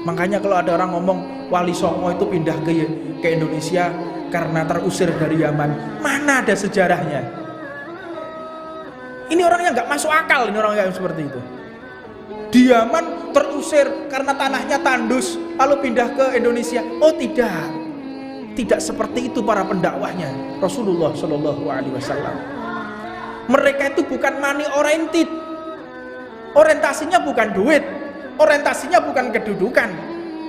Makanya kalau ada orang ngomong Wali Songo itu pindah ke Indonesia karena terusir dari Yaman, mana ada sejarahnya? Ini orangnya nggak masuk akal, ini orang yang seperti itu. Di Yaman terusir karena tanahnya tandus, lalu pindah ke Indonesia. Oh tidak, tidak seperti itu para pendakwahnya Rasulullah Shallallahu Alaihi Wasallam. Mereka itu bukan money oriented, orientasinya bukan duit, orientasinya bukan kedudukan,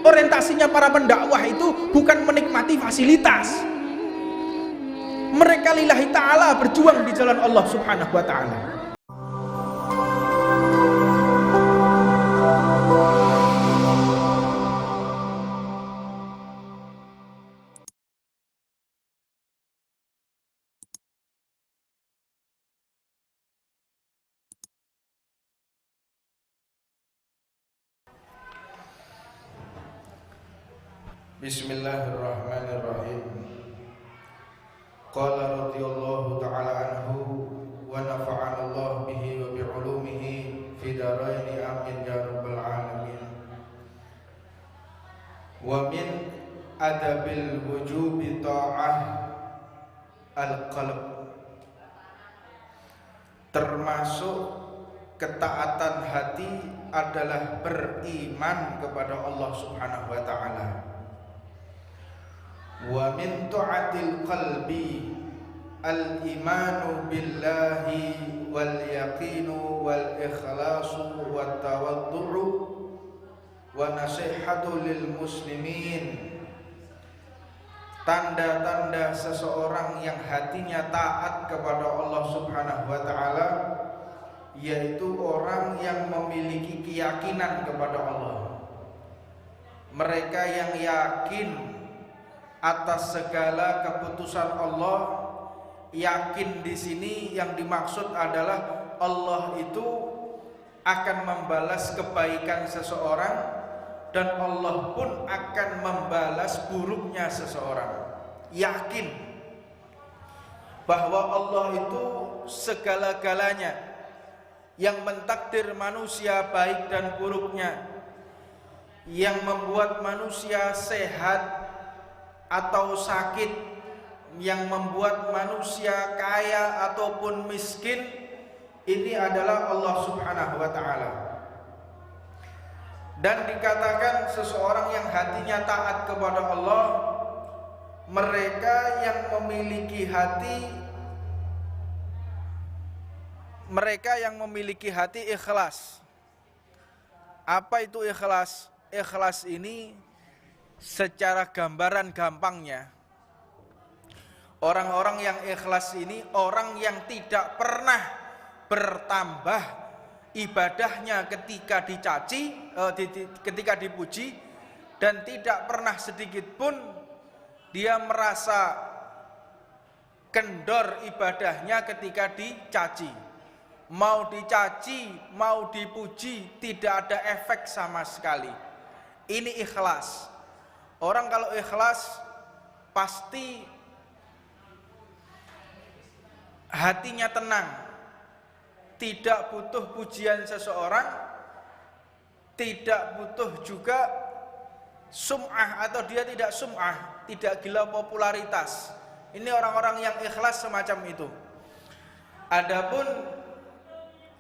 orientasinya para pendakwah itu bukan menikmati fasilitas. Mereka lillahi ta'ala berjuang di jalan Allah subhanahu wa ta'ala. Bismillahirrahmanirrahim. Qala radhiyallahu ta'ala anhu wa nafa'ana Allah bihi wa bi'ulumihi fi daraini amin ya rabbal alamin. Wa min adabil wujubi ta'ah al-qalb, termasuk ketaatan hati adalah beriman kepada Allah Subhanahu wa ta'ala. Wa min ta'atil qalbi al-imanu billahi wal yaqinu wal ikhlasu wat tawaddu'u wa nasihatu lil muslimin. Tanda-tanda seseorang yang hatinya taat kepada Allah Subhanahu wa ta'ala, yaitu orang yang memiliki keyakinan kepada Allah. Mereka yang yakin atas segala keputusan Allah. Yakin di sini yang dimaksud adalah Allah itu akan membalas kebaikan seseorang dan Allah pun akan membalas buruknya seseorang. Yakin bahwa Allah itu segala-galanya, yang mentakdir manusia baik dan buruknya, yang membuat manusia sehat atau sakit, yang membuat manusia kaya ataupun miskin, ini adalah Allah Subhanahu wa ta'ala. Dan dikatakan seseorang yang hatinya taat kepada Allah, mereka yang memiliki hati ikhlas. Apa itu ikhlas? Ikhlas ini secara gambaran gampangnya, orang-orang yang ikhlas ini orang yang tidak pernah bertambah ibadahnya ketika ketika dipuji, dan tidak pernah sedikit pun dia merasa kendor ibadahnya ketika dicaci. Mau dicaci, mau dipuji, tidak ada efek sama sekali. Ini ikhlas. Orang kalau ikhlas pasti hatinya tenang, tidak butuh pujian seseorang, tidak butuh juga sum'ah, atau dia tidak sum'ah, tidak gila popularitas. Ini orang-orang yang ikhlas semacam itu. Adapun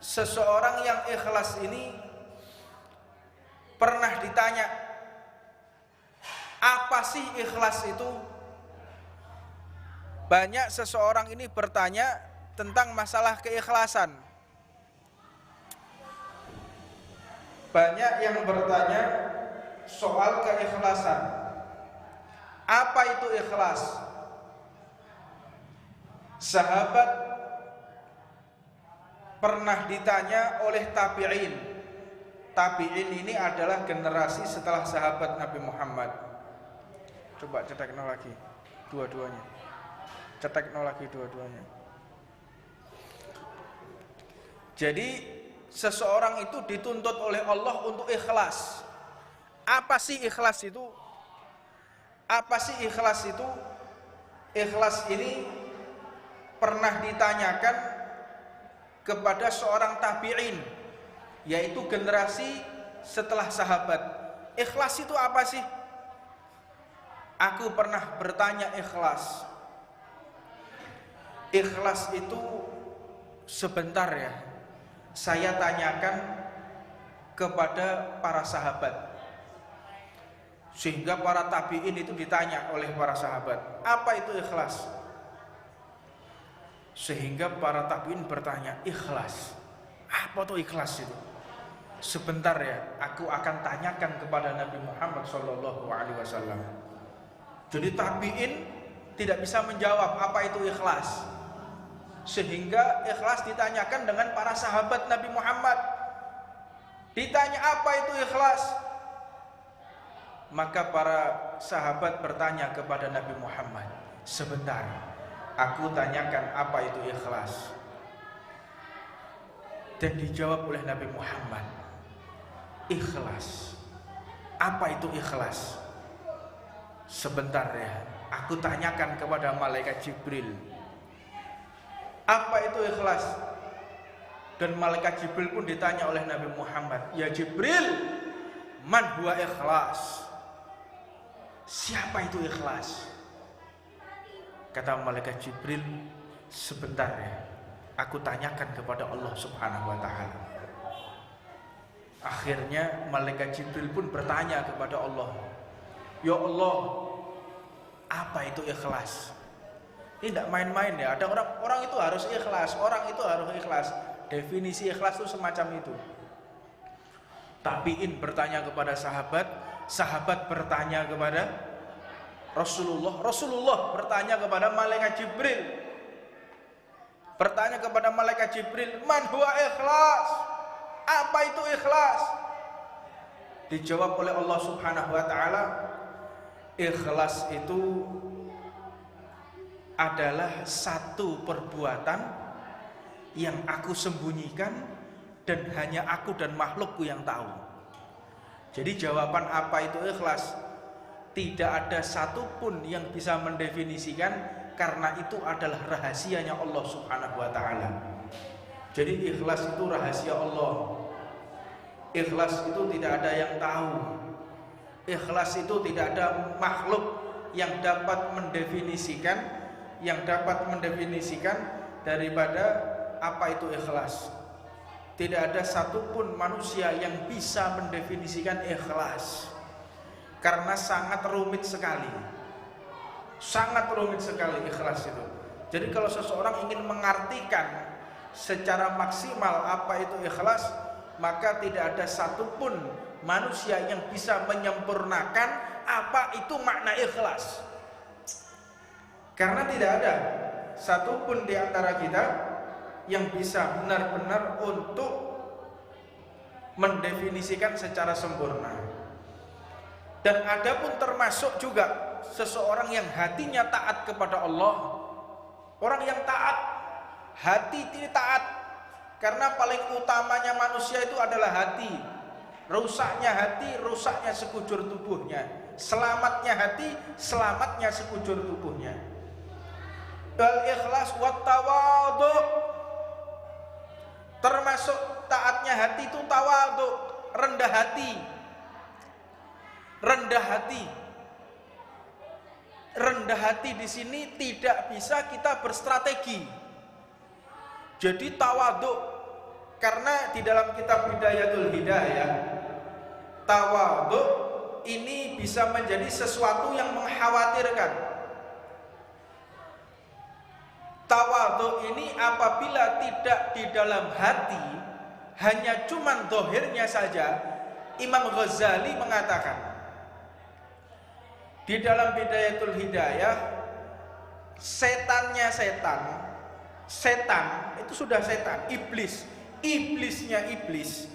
seseorang yang ikhlas ini pernah ditanya, apa sih ikhlas itu? Banyak seseorang ini bertanya tentang masalah keikhlasan. Banyak yang bertanya soal keikhlasan. Apa itu ikhlas? Sahabat pernah ditanya oleh tabi'in. Tabi'in ini adalah generasi setelah sahabat Nabi Muhammad. Coba cetek nol lagi dua-duanya. Cetek nol lagi dua-duanya. Jadi seseorang itu dituntut oleh Allah untuk ikhlas. Apa sih ikhlas itu? Apa sih ikhlas itu? Ikhlas ini pernah ditanyakan kepada seorang tabi'in, yaitu generasi setelah sahabat. Ikhlas itu apa sih? Aku pernah bertanya ikhlas. Ikhlas itu sebentar ya, saya tanyakan kepada para sahabat. Sehingga para tabi'in itu ditanya oleh para sahabat, apa itu ikhlas? Sehingga para tabi'in bertanya, ikhlas, apa tuh ikhlas itu? Sebentar ya, aku akan tanyakan kepada Nabi Muhammad SAW. Jadi tabi'in tidak bisa menjawab apa itu ikhlas, sehingga ikhlas ditanyakan dengan para sahabat Nabi Muhammad. Ditanya apa itu ikhlas, maka para sahabat bertanya kepada Nabi Muhammad, sebentar, aku tanyakan apa itu ikhlas. Dan dijawab oleh Nabi Muhammad, ikhlas, apa itu ikhlas? Sebentar ya, aku tanyakan kepada malaikat Jibril, apa itu ikhlas? Dan malaikat Jibril pun ditanya oleh Nabi Muhammad, ya Jibril, man huwa ikhlas? Siapa itu ikhlas? Kata malaikat Jibril, sebentar ya, aku tanyakan kepada Allah Subhanahu wa ta'ala. Akhirnya malaikat Jibril pun bertanya kepada Allah, ya Allah, apa itu ikhlas? Ini tidak main-main ya. Ada orang itu harus ikhlas, orang itu harus ikhlas. Definisi ikhlas itu semacam itu. Tabi'in bertanya kepada sahabat, sahabat bertanya kepada Rasulullah, Rasulullah bertanya kepada malaikat Jibril, bertanya kepada malaikat Jibril, man huwa ikhlas? Apa itu ikhlas? Dijawab oleh Allah Subhanahu wa ta'ala, ikhlas itu adalah satu perbuatan yang aku sembunyikan dan hanya aku dan makhlukku yang tahu. Jadi jawaban apa itu ikhlas, tidak ada satupun yang bisa mendefinisikan, karena itu adalah rahasianya Allah Subhanahu wa ta'ala. Jadi ikhlas itu rahasia Allah. Ikhlas itu tidak ada yang tahu. Ikhlas itu tidak ada makhluk yang dapat mendefinisikan daripada apa itu ikhlas. Tidak ada satupun manusia yang bisa mendefinisikan ikhlas, karena sangat rumit sekali ikhlas itu. Jadi kalau seseorang ingin mengartikan secara maksimal apa itu ikhlas, maka tidak ada satupun manusia yang bisa menyempurnakan apa itu makna ikhlas, karena tidak ada satupun di antara kita yang bisa benar-benar untuk mendefinisikan secara sempurna. Dan ada pun termasuk juga seseorang yang hatinya taat kepada Allah. Orang yang taat, hati ini taat, karena paling utamanya manusia itu adalah hati. Rusaknya hati, rusaknya sekujur tubuhnya. Selamatnya hati, selamatnya sekujur tubuhnya. Al-ikhlas wa tawadhu, termasuk taatnya hati itu tawadhu, rendah hati. Rendah hati di sini tidak bisa kita berstrategi. Jadi tawadhu, karena di dalam kitab Bidayatul Hidayah, tawadhu ini bisa menjadi sesuatu yang mengkhawatirkan. Tawadhu ini apabila tidak di dalam hati, hanya cuman dohirnya saja. Imam Ghazali mengatakan di dalam Bidayatul Hidayah, setannya setan itu sudah setan, iblisnya iblis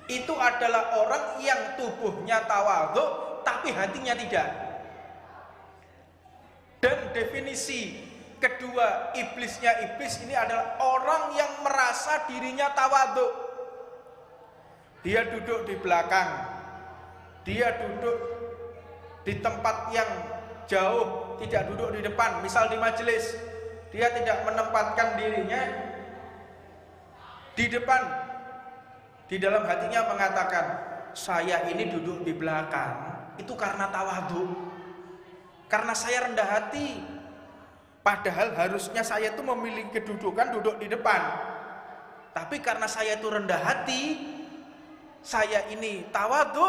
itu adalah orang yang tubuhnya tawadhu tapi hatinya tidak. Dan definisi kedua iblisnya iblis ini adalah orang yang merasa dirinya tawadhu. Dia duduk di belakang, dia duduk di tempat yang jauh, tidak duduk di depan. Misal di majelis, dia tidak menempatkan dirinya di depan. Di dalam hatinya mengatakan, saya ini duduk di belakang itu karena tawadhu, karena saya rendah hati. Padahal harusnya saya itu memiliki kedudukan duduk di depan, tapi karena saya itu rendah hati, saya ini tawadhu,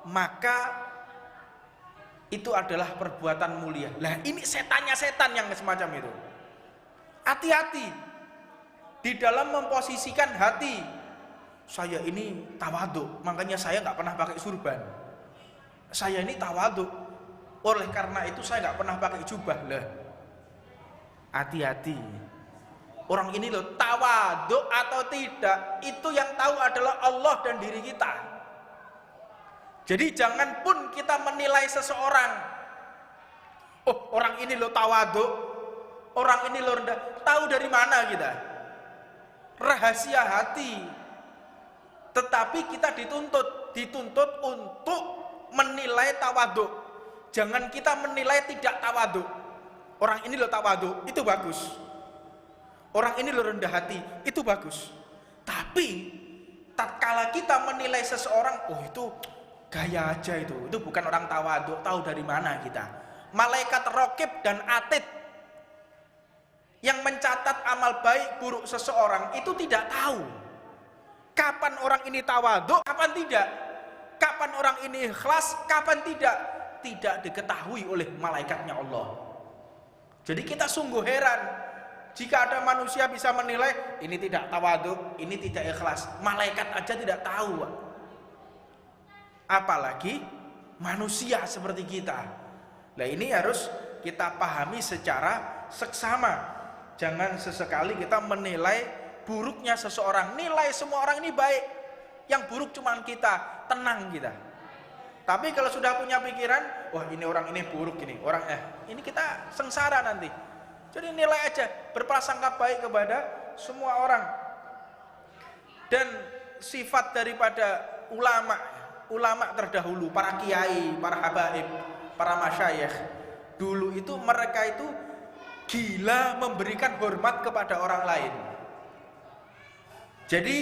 maka itu adalah perbuatan mulia. Lah ini setannya setan yang semacam itu. Hati-hati di dalam memposisikan hati. Saya ini tawadhu, makanya saya nggak pernah pakai surban. Saya ini tawadhu, oleh karena itu saya nggak pernah pakai jubah. Lah, hati-hati. Orang ini loh tawadhu atau tidak, itu yang tahu adalah Allah dan diri kita. Jadi jangan pun kita menilai seseorang. Oh, orang ini loh tawadhu, orang ini loh rendah. Tahu dari mana kita? Rahasia hati. Tetapi kita dituntut untuk menilai tawadhu. Jangan kita menilai tidak tawadhu. Orang ini loh tawadhu, itu bagus. Orang ini loh rendah hati, itu bagus. Tapi tatkala kita menilai seseorang, oh itu gaya aja itu bukan orang tawadhu. Tahu dari mana kita? Malaikat raqib dan atid yang mencatat amal baik buruk seseorang itu tidak tahu kapan orang ini tawadhu, kapan tidak, kapan orang ini ikhlas, kapan tidak diketahui oleh malaikatnya Allah. Jadi kita sungguh heran jika ada manusia bisa menilai ini tidak tawadhu, ini tidak ikhlas. Malaikat aja tidak tahu, apalagi manusia seperti kita. Nah ini harus kita pahami secara seksama. Jangan sesekali kita menilai buruknya seseorang. Nilai semua orang ini baik, yang buruk cuma kita, tenang kita. Tapi kalau sudah punya pikiran, wah ini orang ini buruk, ini orang ini kita sengsara nanti. Jadi nilai aja, berprasangka baik kepada semua orang. Dan sifat daripada ulama terdahulu, para kiai, para habaib, para masyayikh dulu itu, mereka itu gila memberikan hormat kepada orang lain. Jadi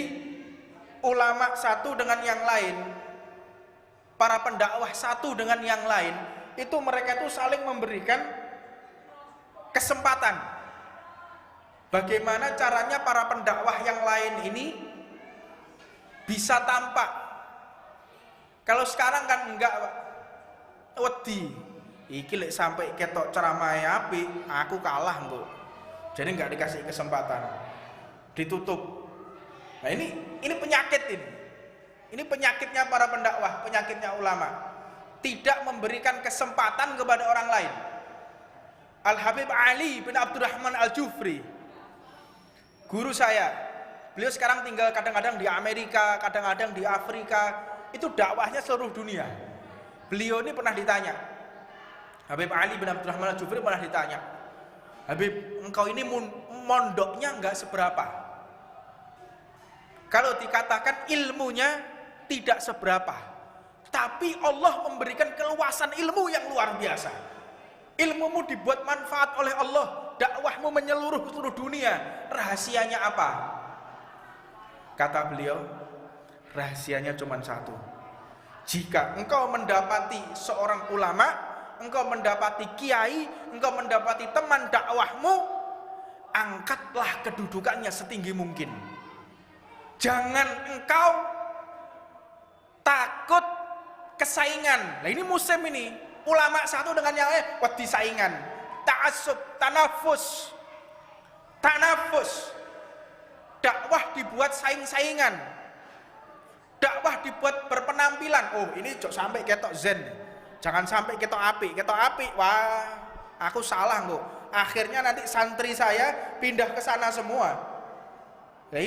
ulama satu dengan yang lain, para pendakwah satu dengan yang lain, itu mereka itu saling memberikan kesempatan. Bagaimana caranya para pendakwah yang lain ini bisa tampak. Kalau sekarang kan enggak, wedi iki lek sampai ketok ceramah apik, aku kalah engko. Jadi enggak dikasih kesempatan, ditutup. Nah ini penyakit ini. Ini penyakitnya para pendakwah, penyakitnya ulama. Tidak memberikan kesempatan kepada orang lain. Al-Habib Ali bin Abdurrahman Al-Jufri, guru saya, beliau sekarang tinggal kadang-kadang di Amerika, kadang-kadang di Afrika. Itu dakwahnya seluruh dunia. Beliau ini pernah ditanya, Habib Ali bin Abdurrahman Al-Jufri pernah ditanya, Habib, engkau ini mondoknya enggak seberapa. Kalau dikatakan ilmunya tidak seberapa, tapi Allah memberikan keluasan ilmu yang luar biasa. Ilmumu dibuat manfaat oleh Allah, dakwahmu menyeluruh seluruh dunia. Rahasianya apa? Kata beliau, rahasianya cuma satu. Jika engkau mendapati seorang ulama, engkau mendapati kiai, engkau mendapati teman dakwahmu, angkatlah kedudukannya setinggi mungkin. Jangan engkau takut kesaingan. Nah ini musim ini, ulama satu dengan yang lain wedi saingan, ta'assub, tanafus. Dakwah dibuat saing-saingan, dakwah dibuat berpenampilan. Oh ini jok sampai ketok zen, jangan sampai ketok api. Wah aku salah kok. Akhirnya nanti santri saya pindah ke sana semua. Nah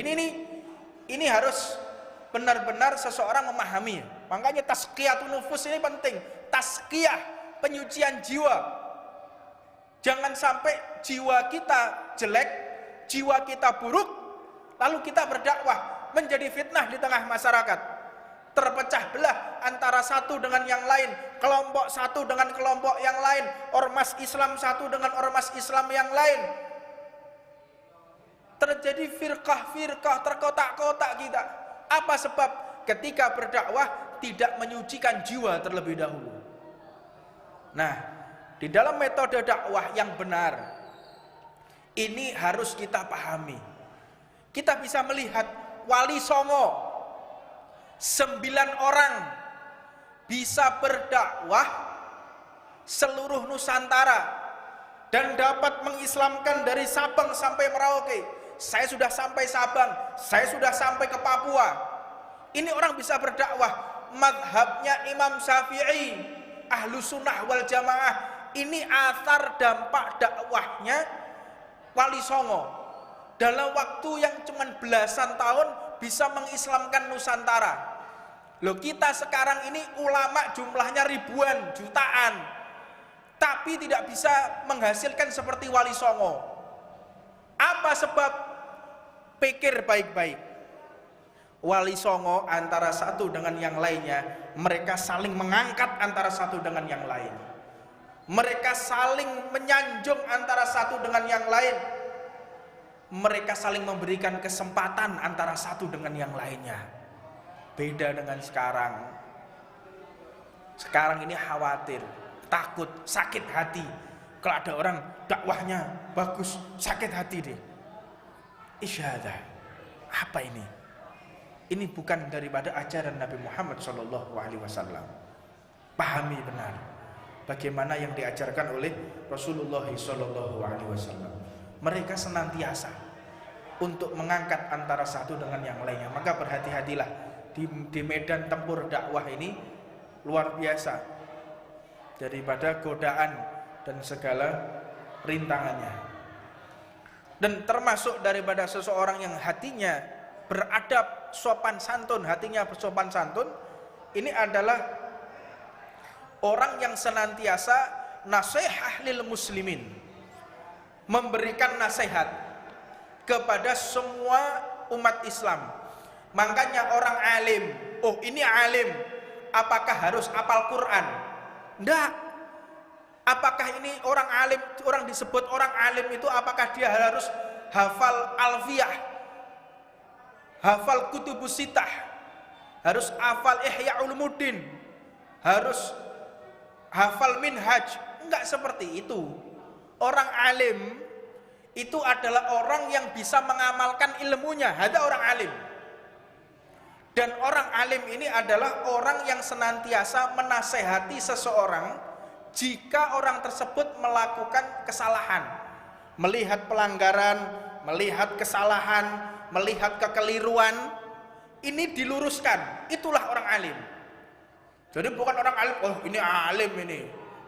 ini harus benar-benar seseorang memahami. Makanya tazkiyatun nufus ini penting. Tazkiyah, penyucian jiwa. Jangan sampai jiwa kita jelek, jiwa kita buruk, lalu kita berdakwah menjadi fitnah di tengah masyarakat. Terpecah belah antara satu dengan yang lain, kelompok satu dengan kelompok yang lain, ormas Islam satu dengan ormas Islam yang lain. Terjadi firqah-firqah, terkotak-kotak kita. Apa sebab? Ketika berdakwah tidak menyucikan jiwa terlebih dahulu. Nah, di dalam metode dakwah yang benar ini harus kita pahami. Kita bisa melihat Wali Songo 9 orang bisa berdakwah seluruh Nusantara dan dapat mengislamkan dari Sabang sampai Merauke. Saya sudah sampai Sabang, saya sudah sampai ke Papua. Ini orang bisa berdakwah. Madhabnya Imam Syafi'i, Ahlus Sunnah wal Jamaah. Ini athar dampak dakwahnya Wali Songo. Dalam waktu yang cuma belasan tahun bisa mengislamkan Nusantara. Loh, kita sekarang ini ulama jumlahnya ribuan, jutaan, tapi tidak bisa menghasilkan seperti Wali Songo. Apa sebab? Pikir baik-baik. Wali Songo antara satu dengan yang lainnya, mereka saling mengangkat antara satu dengan yang lain. Mereka saling menyanjung antara satu dengan yang lain. Mereka saling memberikan kesempatan antara satu dengan yang lainnya. Beda dengan sekarang. Sekarang ini khawatir, takut, sakit hati. Kalau ada orang dakwahnya bagus, sakit hati deh. Isyadah. Apa ini? Ini bukan daripada ajaran Nabi Muhammad SAW. Pahami benar bagaimana yang diajarkan oleh Rasulullah SAW. Mereka senantiasa untuk mengangkat antara satu dengan yang lainnya. Maka berhati-hatilah di medan tempur dakwah ini, luar biasa daripada godaan dan segala rintangannya. Dan termasuk daripada seseorang yang hatinya beradab, sopan santun, hatinya bersopan santun, ini adalah orang yang senantiasa nasihat lil muslimin, memberikan nasihat kepada semua umat Islam. Makanya orang alim, oh ini alim, apakah harus hafal Quran? Enggak. Apakah ini orang alim, orang disebut orang alim itu apakah dia harus hafal Alfiyah, hafal Kutubus Sittah, harus hafal Ihya Ulumuddin, harus hafal Minhaj? Enggak seperti itu. Orang alim itu adalah orang yang bisa mengamalkan ilmunya. Ada orang alim. Dan orang alim ini adalah orang yang senantiasa menasehati seseorang jika orang tersebut melakukan kesalahan, melihat pelanggaran, melihat kesalahan, melihat kekeliruan, ini diluruskan. Itulah orang alim. Jadi bukan orang alim, oh ini alim ini,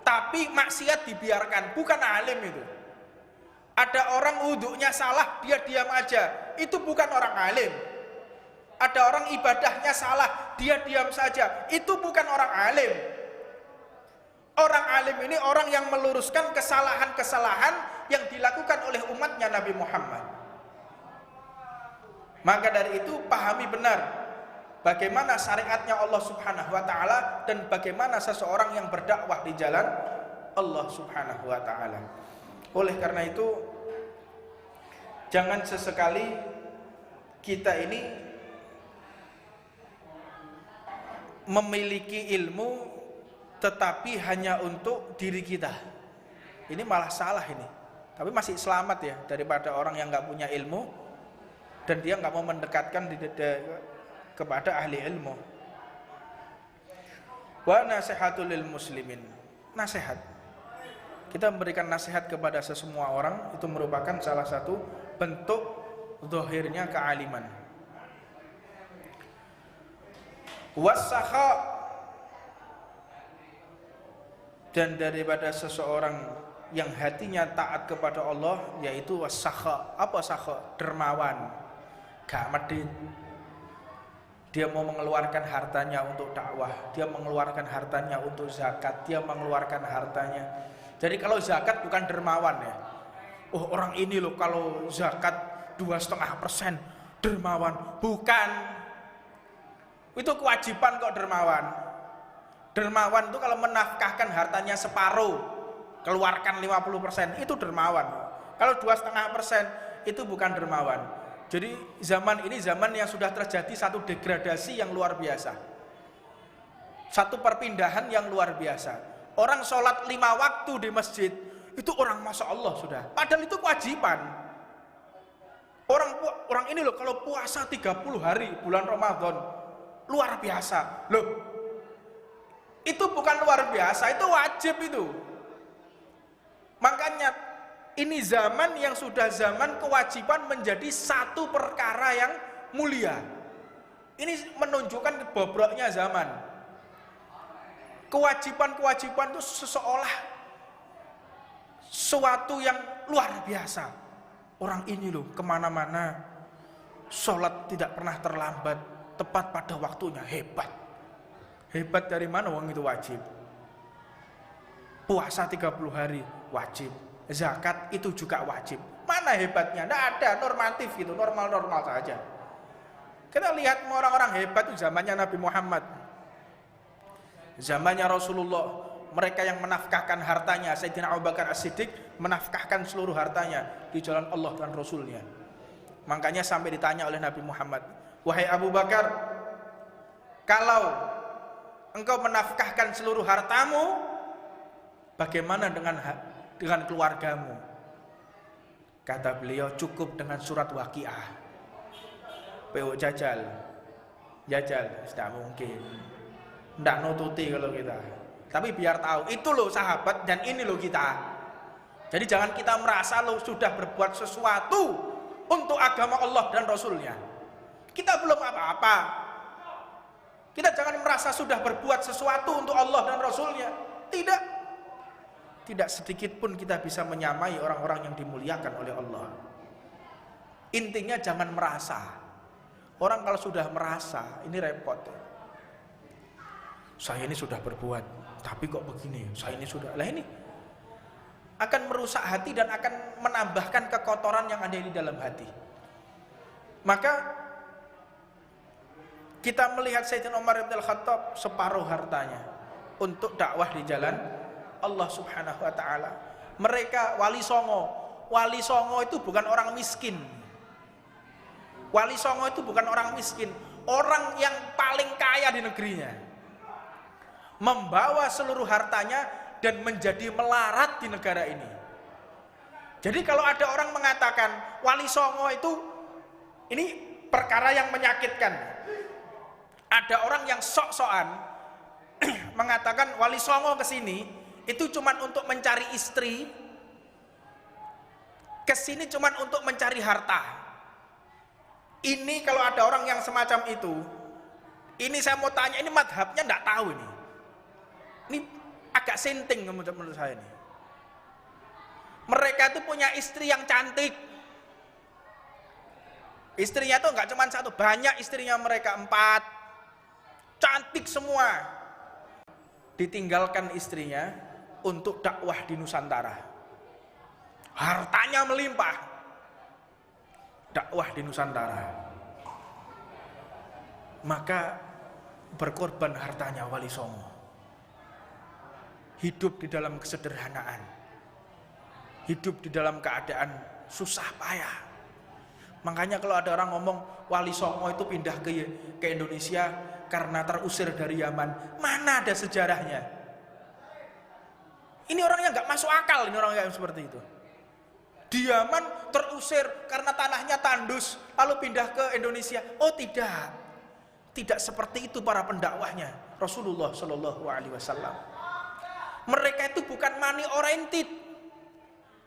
tapi maksiat dibiarkan, bukan alim itu. Ada orang wudhunya salah, dia diam aja, itu bukan orang alim. Ada orang ibadahnya salah, dia diam saja, itu bukan orang alim. Orang alim ini orang yang meluruskan kesalahan-kesalahan yang dilakukan oleh umatnya Nabi Muhammad. Maka dari itu pahami benar bagaimana syariatnya Allah Subhanahu wa taala dan bagaimana seseorang yang berdakwah di jalan Allah Subhanahu wa taala. Oleh karena itu jangan sesekali kita ini memiliki ilmu tetapi hanya untuk diri kita. Ini malah salah ini. Tapi masih selamat ya daripada orang yang nggak punya ilmu dan dia nggak mau mendekatkan kepada ahli ilmu. Wa nasihatul lil muslimin. Nasihat. Kita memberikan nasihat kepada sesemua orang itu merupakan salah satu bentuk zahirnya kealiman. Wasakha, dan daripada seseorang yang hatinya taat kepada Allah yaitu wasakha. Apa sakha? Dermawan, gak medit. Dia mau mengeluarkan hartanya untuk dakwah, dia mengeluarkan hartanya untuk zakat, dia mengeluarkan hartanya. Jadi kalau zakat bukan dermawan ya. Oh orang ini loh kalau zakat 2,5% dermawan. Bukan. Itu kewajiban kok dermawan. Dermawan itu kalau menafkahkan hartanya separuh, keluarkan 50%, itu dermawan. Kalau 2,5% itu bukan dermawan. Jadi zaman ini zaman yang sudah terjadi satu degradasi yang luar biasa. Satu perpindahan yang luar biasa. Orang sholat 5 waktu di masjid, itu orang Masya Allah sudah. Padahal itu kewajiban. Orang ini loh kalau puasa 30 hari bulan Ramadan, luar biasa. Loh, itu bukan luar biasa, itu wajib itu. Makanya ini zaman yang sudah zaman kewajiban menjadi satu perkara yang mulia. Ini menunjukkan bobroknya zaman. Kewajiban-kewajiban itu seolah suatu yang luar biasa. Orang ini loh kemana-mana sholat tidak pernah terlambat, tepat pada waktunya, hebat. Hebat dari mana? Wong itu wajib. Puasa 30 hari wajib. Zakat itu juga wajib. Mana hebatnya? Tidak ada, normatif gitu, normal-normal saja. Kita lihat orang-orang hebat itu zamannya Nabi Muhammad, zamannya Rasulullah. Mereka yang menafkahkan hartanya, Sayyidina Abu Bakar As-Siddiq menafkahkan seluruh hartanya di jalan Allah dan Rasulnya. Makanya sampai ditanya oleh Nabi Muhammad, wahai Abu Bakar, kalau engkau menafkahkan seluruh hartamu, bagaimana dengan keluargamu? Kata beliau, cukup dengan surat Waqiah. PO jajal, tidak mungkin. Tidak nututi kalau kita. Tapi biar tahu, itu loh sahabat dan ini loh kita. Jadi jangan kita merasa lo sudah berbuat sesuatu untuk agama Allah dan Rasulnya. Kita belum apa-apa. Kita jangan merasa sudah berbuat sesuatu untuk Allah dan Rasulnya. Tidak. Tidak sedikit pun kita bisa menyamai orang-orang yang dimuliakan oleh Allah. Intinya jangan merasa. Orang kalau sudah merasa, ini repot. Saya ini sudah berbuat, tapi kok begini? Saya ini sudah, lah ini akan merusak hati dan akan menambahkan kekotoran yang ada di dalam hati. Maka kita melihat Sayyidina Umar bin Al-Khattab separuh hartanya untuk dakwah di jalan Allah Subhanahu wa taala. Mereka wali songo. Wali songo itu bukan orang miskin. Wali songo itu bukan orang miskin, orang yang paling kaya di negerinya. Membawa seluruh hartanya dan menjadi melarat di negara ini. Jadi kalau ada orang mengatakan wali songo itu, ini perkara yang menyakitkan. Ada orang yang sok-sokan mengatakan wali songo kesini itu cuma untuk mencari istri, kesini cuma untuk mencari harta. Ini kalau ada orang yang semacam itu, ini saya mau tanya, ini madhabnya enggak tahu ini. Ini agak senting menurut saya ini. Mereka itu punya istri yang cantik. Istrinya tuh enggak cuma satu, banyak istrinya mereka, 4. Cantik semua. Ditinggalkan istrinya untuk dakwah di Nusantara. Hartanya melimpah. Dakwah di Nusantara. Maka berkorban hartanya wali songo. Hidup di dalam kesederhanaan. Hidup di dalam keadaan susah payah. Makanya kalau ada orang ngomong wali songo itu pindah ke Indonesia karena terusir dari Yaman, mana ada sejarahnya? Ini orangnya nggak masuk akal, ini orang yang seperti itu. Di Yaman terusir karena tanahnya tandus, lalu pindah ke Indonesia. Oh tidak, tidak seperti itu para pendakwahnya Rasulullah Shallallahu Alaihi Wasallam. Mereka itu bukan money oriented,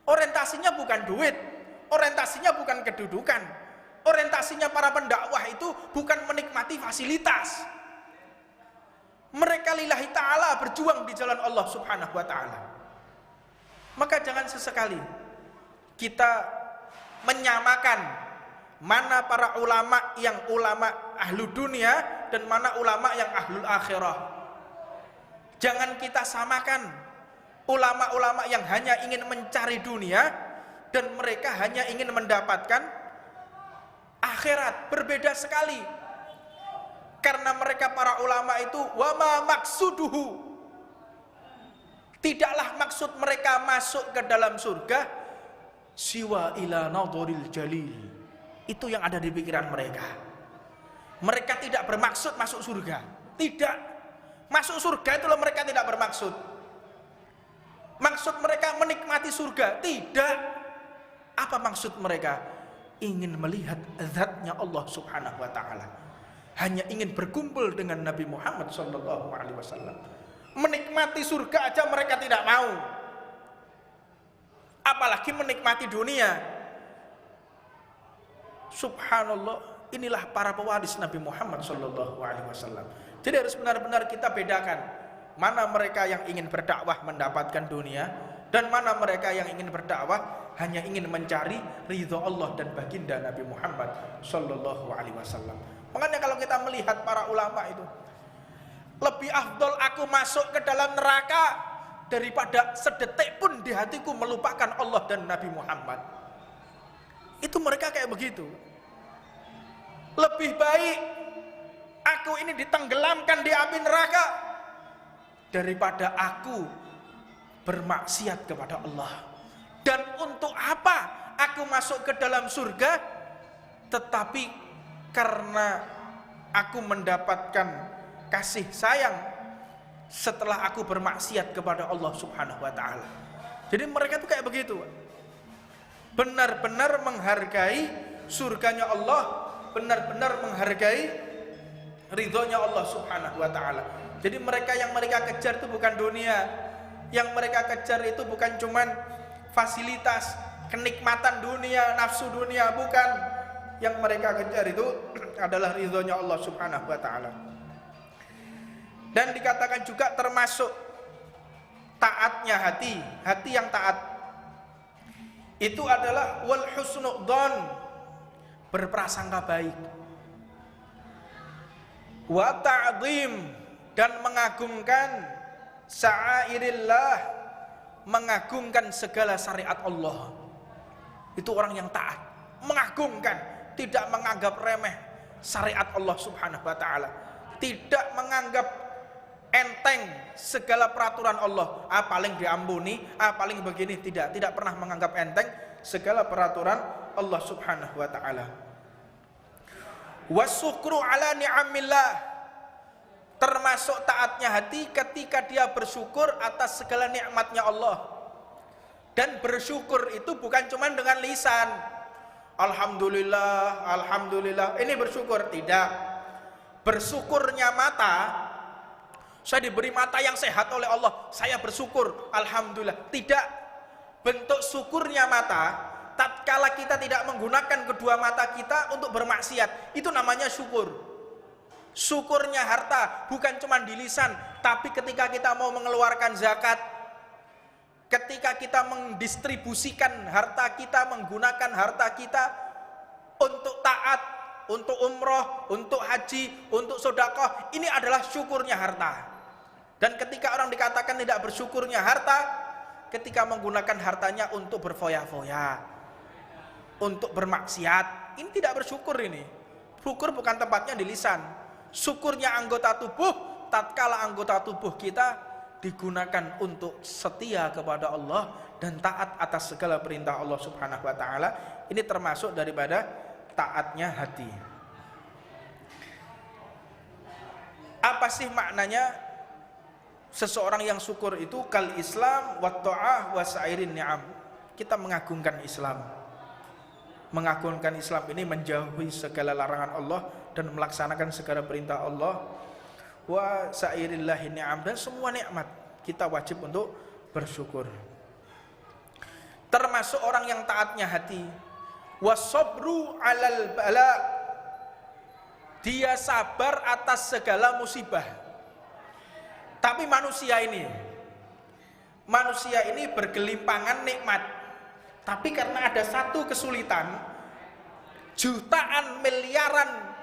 orientasinya bukan duit, orientasinya bukan kedudukan, orientasinya para pendakwah itu bukan menikmati fasilitas. Mereka lillahi ta'ala berjuang di jalan Allah Subhanahu wa ta'ala. Maka jangan sesekali kita menyamakan mana para ulama yang ulama ahlu dunia dan mana ulama yang ahlul akhirah. Jangan kita samakan ulama-ulama yang hanya ingin mencari dunia dan mereka hanya ingin mendapatkan akhirat. Berbeda sekali. Karena mereka para ulama itu wama maksuduhu, tidaklah maksud mereka masuk ke dalam surga siwa ila nadhuril jalil. Itu yang ada di pikiran mereka. Mereka tidak bermaksud masuk surga. Tidak. Masuk surga itulah mereka tidak bermaksud. Maksud mereka menikmati surga? Tidak. Apa maksud mereka? Ingin melihat zatnya Allah subhanahu wa ta'ala. Hanya ingin berkumpul dengan Nabi Muhammad sallallahu alaihi wasallam. Menikmati surga aja mereka tidak mau. Apalagi menikmati dunia. Subhanallah, inilah para pewaris Nabi Muhammad sallallahu alaihi wasallam. Jadi harus benar-benar kita bedakan mana mereka yang ingin berdakwah mendapatkan dunia dan mana mereka yang ingin berdakwah hanya ingin mencari ridho Allah dan baginda Nabi Muhammad sallallahu alaihi wasallam. Makanya kalau kita melihat para ulama itu, lebih afdol aku masuk ke dalam neraka daripada sedetik pun di hatiku melupakan Allah dan Nabi Muhammad. Itu mereka kayak begitu. Lebih baik aku ini ditenggelamkan di api neraka daripada aku bermaksiat kepada Allah. Dan untuk apa aku masuk ke dalam surga tetapi karena aku mendapatkan kasih sayang setelah aku bermaksiat kepada Allah subhanahu wa ta'ala. Jadi mereka tuh kayak begitu, benar-benar menghargai surganya Allah, benar-benar menghargai ridhonya Allah subhanahu wa ta'ala. Jadi yang mereka kejar itu bukan dunia, yang mereka kejar itu bukan cuman fasilitas, kenikmatan dunia, nafsu dunia, bukan. Yang mereka kejar itu adalah ridhonya Allah subhanahu wa ta'ala. Dan dikatakan juga termasuk taatnya hati, hati yang taat itu adalah wal husnudzon, berprasangka baik, wa ta'zim, dan mengagungkan sya'airillah, mengagungkan segala syariat Allah. Itu orang yang taat, mengagungkan, tidak menganggap remeh syariat Allah subhanahu wa ta'ala, tidak menganggap enteng segala peraturan Allah. Paling diampuni, paling begini, tidak pernah menganggap enteng segala peraturan Allah subhanahu wa ta'ala. Wasyukru ala ni'amillah, termasuk taatnya hati ketika dia bersyukur atas segala nikmatnya Allah. Dan bersyukur itu bukan cuma dengan lisan, alhamdulillah, alhamdulillah, ini bersyukur. Tidak. Bersyukurnya mata, saya diberi mata yang sehat oleh Allah, saya bersyukur, alhamdulillah. Tidak. Bentuk syukurnya mata tatkala kita tidak menggunakan kedua mata kita untuk bermaksiat, itu namanya syukur. Syukurnya harta bukan cuma di lisan, tapi ketika kita mau mengeluarkan zakat, ketika kita mendistribusikan harta kita, menggunakan harta kita untuk taat, untuk umroh, untuk haji, untuk sedekah, ini adalah syukurnya harta. Dan ketika orang dikatakan tidak bersyukurnya harta, ketika menggunakan hartanya untuk berfoya-foya, untuk bermaksiat, ini tidak bersyukur. Ini syukur bukan tempatnya di lisan. Syukurnya anggota tubuh, tatkala anggota tubuh kita digunakan untuk setia kepada Allah dan taat atas segala perintah Allah subhanahu wa ta'ala. Ini termasuk daripada taatnya hati. Apa sih maknanya seseorang yang syukur itu? Kal Islam wa ta'ah wa sa'irin ni'am. Kita mengagungkan Islam. Mengagungkan Islam ini menjauhi segala larangan Allah dan melaksanakan segala perintah Allah. Wa sa'irillahi ni'am, dan semua nikmat kita wajib untuk bersyukur. Termasuk orang yang taatnya hati. Wasabru alal bala, dia sabar atas segala musibah. Tapi manusia ini bergelimpangan nikmat, tapi karena ada satu kesulitan, jutaan miliaran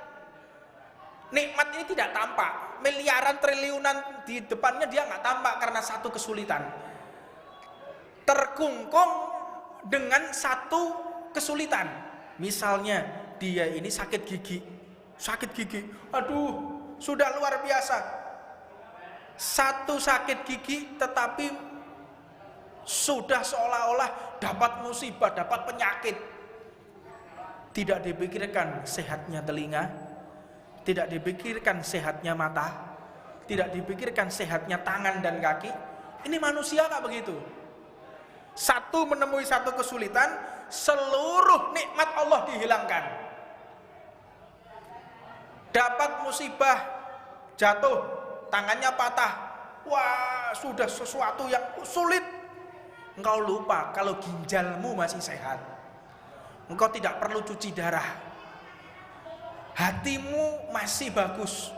nikmat ini tidak tampak, miliaran triliunan di depannya dia nggak tampak karena satu kesulitan. Terkungkung dengan satu kesulitan. Misalnya dia ini sakit gigi, aduh sudah luar biasa. Satu sakit gigi tetapi sudah seolah-olah dapat musibah, dapat penyakit. Tidak dipikirkan sehatnya telinga, tidak dipikirkan sehatnya mata, tidak dipikirkan sehatnya tangan dan kaki. Ini manusia nggak begitu. Satu menemui satu kesulitan, seluruh nikmat Allah dihilangkan. Dapat musibah, jatuh, tangannya patah, wah sudah sesuatu yang sulit. Engkau lupa kalau ginjalmu masih sehat. Engkau tidak perlu cuci darah. Hatimu masih bagus,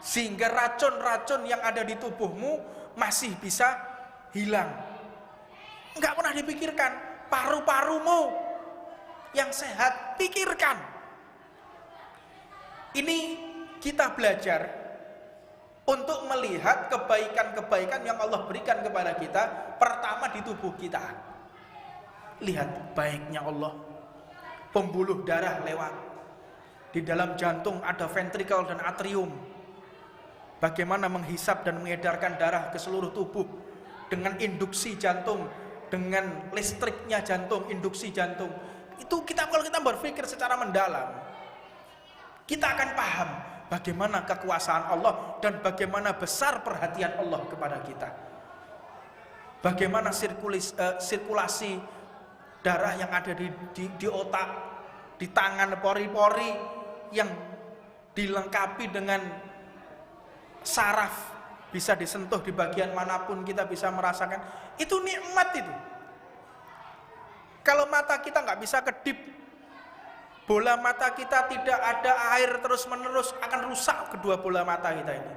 sehingga racun-racun yang ada di tubuhmu masih bisa hilang. Enggak pernah dipikirkan. Paru-parumu yang sehat, pikirkan. Ini kita belajar untuk melihat kebaikan-kebaikan yang Allah berikan kepada kita. Pertama di tubuh kita. Lihat baiknya Allah. Pembuluh darah lewat. Di dalam jantung ada ventrikel dan atrium. Bagaimana menghisap dan mengedarkan darah ke seluruh tubuh dengan induksi jantung, dengan listriknya jantung, induksi jantung. Itu kalau kita berpikir secara mendalam, kita akan paham bagaimana kekuasaan Allah dan bagaimana besar perhatian Allah kepada kita. Bagaimana sirkulasi darah yang ada di otak, di tangan, pori-pori yang dilengkapi dengan saraf, bisa disentuh di bagian manapun, kita bisa merasakan. Itu nikmat itu. Kalau mata kita nggak bisa kedip, bola mata kita tidak ada air terus menerus, akan rusak kedua bola mata kita ini.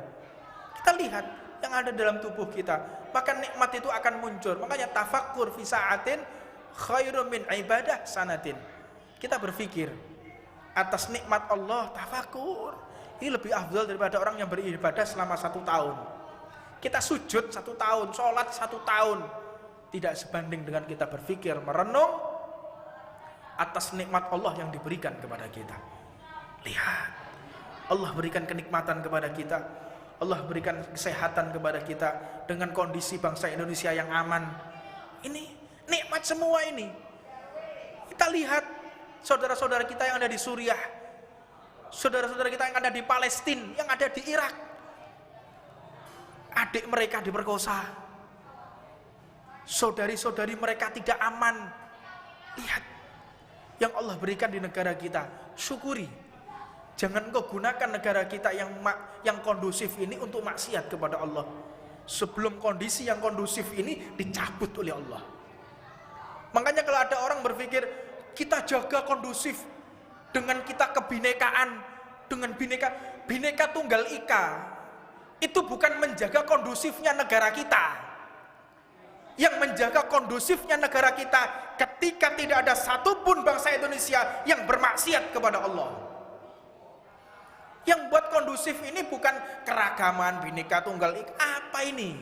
Kita lihat yang ada dalam tubuh kita, maka nikmat itu akan muncul. Makanya tafakkur fi sa'atin khairum min ibadah sanatin. Kita berpikir atas nikmat Allah, tafakur. Ini lebih afdal daripada orang yang beribadah selama 1 tahun. Kita sujud 1 tahun, sholat 1 tahun. Tidak sebanding dengan kita berpikir, merenung atas nikmat Allah yang diberikan kepada kita. Lihat, Allah berikan kenikmatan kepada kita. Allah berikan kesehatan kepada kita dengan kondisi bangsa Indonesia yang aman. Ini nikmat semua ini. Kita lihat saudara-saudara kita yang ada di Suriah, saudara-saudara kita yang ada di Palestina, yang ada di Irak. Adik mereka diperkosa, saudari-saudari mereka tidak aman. Lihat yang Allah berikan di negara kita, syukuri. Jangan kau gunakan negara kita yang kondusif ini untuk maksiat kepada Allah, sebelum kondisi yang kondusif ini dicabut oleh Allah. Makanya kalau ada orang berpikir kita jaga kondusif dengan kita kebinekaan, dengan bineka tunggal ika, itu bukan menjaga kondusifnya negara kita. Yang menjaga kondusifnya negara kita ketika tidak ada satupun bangsa Indonesia yang bermaksiat kepada Allah. Yang buat kondusif ini bukan keragaman, bineka tunggal ika. Apa ini?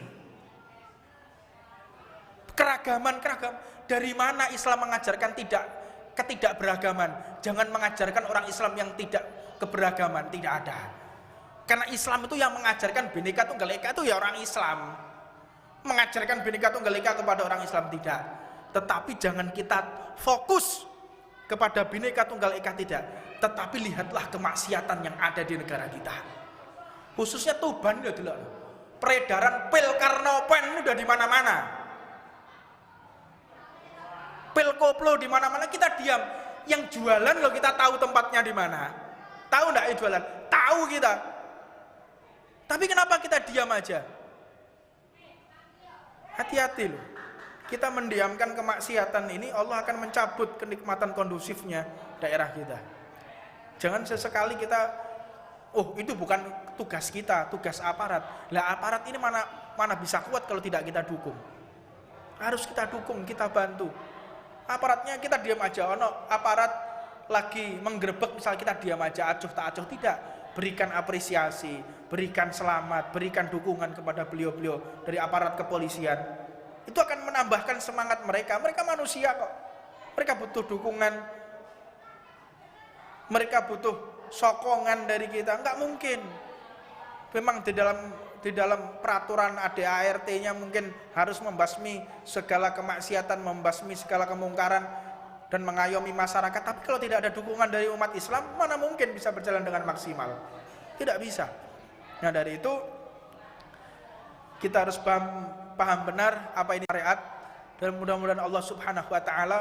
Keragaman. Dari mana Islam mengajarkan ketidakberagaman? Jangan mengajarkan orang Islam yang tidak keberagaman, tidak ada. Karena Islam itu yang mengajarkan bineka tunggal ika itu ya orang Islam. Mengajarkan bineka tunggal ika kepada orang Islam tidak. Tetapi jangan kita fokus kepada bineka tunggal ika, tidak. Tetapi lihatlah kemaksiatan yang ada di negara kita. Khususnya Tuban itu loh. Peredaran pil Karnopen udah di mana-mana. Pil koplo di mana-mana, kita diam. Yang jualan loh kita tahu tempatnya di mana. Tahu enggak yang jualan? Tahu kita. Tapi kenapa kita diam aja? Hati-hati loh. Kita mendiamkan kemaksiatan ini, Allah akan mencabut kenikmatan kondusifnya daerah kita. Jangan sesekali kita, oh itu bukan tugas kita, tugas aparat. Lah aparat ini mana bisa kuat kalau tidak kita dukung. Harus kita dukung, kita bantu. Aparatnya kita diam aja, aparat lagi menggerebek misal kita diam aja, acuh tak acuh, tidak. Berikan apresiasi, berikan selamat, berikan dukungan kepada beliau-beliau dari aparat kepolisian. Itu akan menambahkan semangat mereka. Mereka manusia kok. Mereka butuh dukungan. Mereka butuh sokongan dari kita. Enggak mungkin. Memang di dalam peraturan ADART-nya mungkin harus membasmi segala kemaksiatan, membasmi segala kemungkaran dan mengayomi masyarakat. Tapi kalau tidak ada dukungan dari umat Islam, mana mungkin bisa berjalan dengan maksimal? Tidak bisa. Nah dari itu Kita harus paham benar apa ini syariat, dan mudah-mudahan Allah Subhanahu wa taala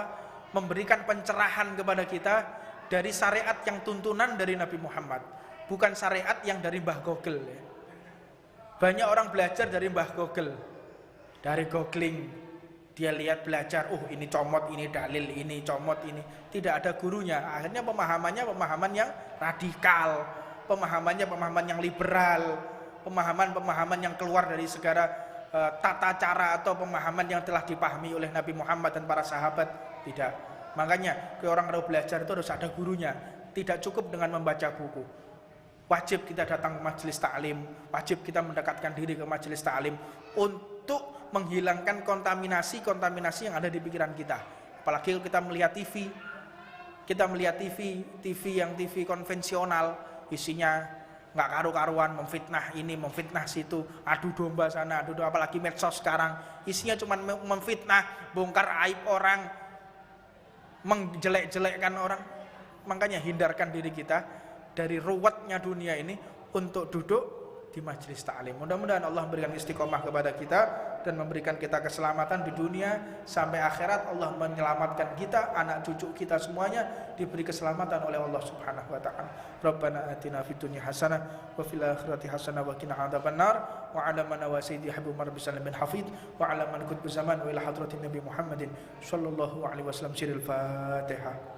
memberikan pencerahan kepada kita dari syariat yang tuntunan dari Nabi Muhammad, bukan syariat yang dari Mbah Google ya. Banyak orang belajar dari Mbah Google, dari googling, dia lihat belajar, ini comot, ini dalil, ini comot, ini tidak ada gurunya. Akhirnya pemahaman yang radikal, pemahaman yang liberal, pemahaman yang keluar dari segala tata cara atau pemahaman yang telah dipahami oleh Nabi Muhammad dan para sahabat. Tidak. Makanya orang kalau belajar itu harus ada gurunya, tidak cukup dengan membaca buku. Wajib kita datang ke majelis taklim, wajib kita mendekatkan diri ke majelis taklim untuk menghilangkan kontaminasi yang ada di pikiran kita. Apalagi kalau kita melihat TV, yang TV konvensional, isinya nggak karu-karuan, memfitnah ini, memfitnah situ, adu domba sana, apalagi medsos sekarang, isinya cuma memfitnah, bongkar aib orang, menjelek-jelekkan orang. Makanya hindarkan diri kita dari ruwetnya dunia ini untuk duduk di majelis taklim. Mudah-mudahan Allah memberikan istiqomah kepada kita dan memberikan kita keselamatan di dunia sampai akhirat. Allah menyelamatkan kita, anak cucu kita semuanya diberi keselamatan oleh Allah Subhanahu wa taala. Rabbana atina fid dunya hasanah wa fil akhirati hasanah wa qina adzabannar wa ala man wasidi habib rabbi sallallahu bin hafid wa ala man kutbu zaman wa ila hadratin nabi Muhammadin sallallahu alaihi wasallam. Siril Fatihah.